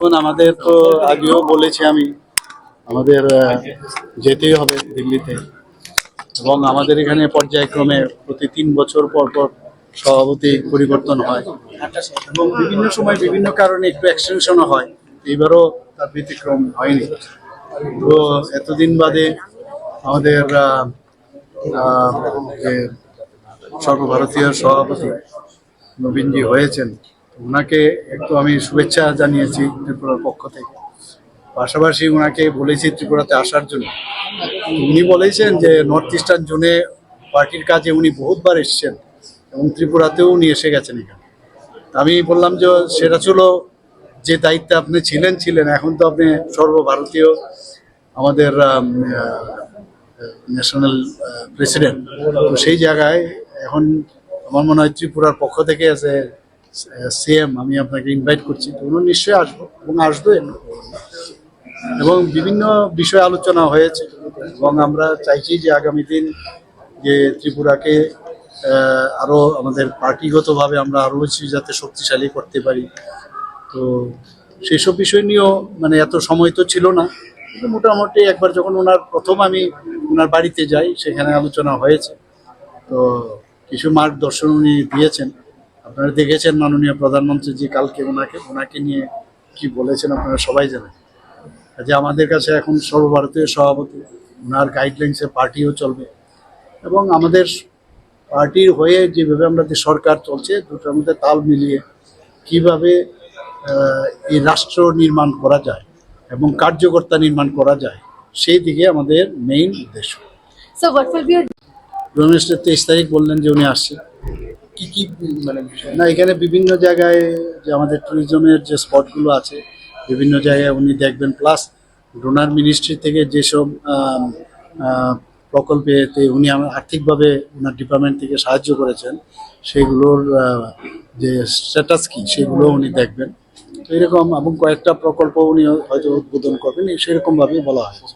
এখন আমাদের তো আগেও বলেছি আমি, আমাদের যেতেই হবে দিল্লিতে, এবং আমাদের এখানে পর্যায়ক্রমে প্রতি 3 বছর পর পর সভাপতি পরিবর্তন হয় এবং বিভিন্ন সময় বিভিন্ন কারণে একটু এক্সটেনশনও হয়। এইবারও তার ব্যতিক্রম হয়নি। তো এতদিন বাদে আমাদের যে সর্বভারতীয় সভাপতি নবীনজি হয়েছেন, ওনাকে একটু আমি শুভেচ্ছা জানিয়েছি ত্রিপুরার পক্ষ থেকে। পাশাপাশি ওনাকে বলেছি ত্রিপুরাতে আসার জন্য। উনি বলেছেন যে নর্থ ইস্টার্ন জোনে পার্টির কাজে উনি বহুতবার এসেছেন এবং ত্রিপুরাতেও উনি এসে গেছেন এখানে। আমি বললাম যে সেটা ছিল যে দায়িত্বে আপনি ছিলেন, এখন তো আপনি সর্বভারতীয় আমাদের ন্যাশনাল প্রেসিডেন্ট। তো সেই জায়গায় এখন আমার মনে হয় ত্রিপুরার পক্ষ থেকে আছে সিএম, আমি আপনাকে ইনভাইট করছি। তো উনি নিশ্চয়ই আসবো এবং আসবেন, এবং বিভিন্ন বিষয়ে আলোচনা হয়েছে এবং আমরা চাইছি যে আগামী দিন যে ত্রিপুরাকে আরো আমাদের পার্টিগতভাবে আমরা আরো বেশি যাতে শক্তিশালী করতে পারি। তো সেসব বিষয় নিয়েও মানে এত সময় তো ছিল না, কিন্তু মোটামুটি একবার যখন প্রথম আমি ওনার বাড়িতে যাই, সেখানে আলোচনা হয়েছে। তো কিছু মার্গদর্শন উনি দিয়েছেন। আপনারা দেখেছেন মাননীয় প্রধানমন্ত্রী জি কালকে ওনাকে নিয়ে কি বলেছেন আপনারা সবাই জানেন। যে আমাদের কাছে এখন সর্বভারতীয় সভাপতি, ওনার গাইডলাইন্সে পার্টিও চলবে, এবং আমাদের পার্টির হয়ে যেভাবে আমাদের সরকার চলছে, দুটোর মধ্যে তাল মিলিয়ে কিভাবে এই রাষ্ট্র নির্মাণ করা যায় এবং কার্যকর্তা নির্মাণ করা যায়, সেই দিকে আমাদের মেইন উদ্দেশ্য। প্রাইম মিনিস্টার 23 তারিখ বললেন যে উনি আসছে। কি মানে না, এখানে বিভিন্ন জায়গায় যে আমাদের ট্যুরিজমের যে স্পটগুলো আছে বিভিন্ন জায়গায় উনি দেখবেন, প্লাস ডোনার মিনিস্ট্রি থেকে যেসব প্রকল্পেতে উনি আর্থিকভাবে ওনার ডিপার্টমেন্ট থেকে সাহায্য করেছেন, সেগুলোর যে স্ট্যাটাস কি সেগুলো উনি দেখবেন। তো এরকম এবং কয়েকটা প্রকল্প উনি হয়তো উদ্বোধন করবেন, সেরকমভাবেই বলা হয়েছে।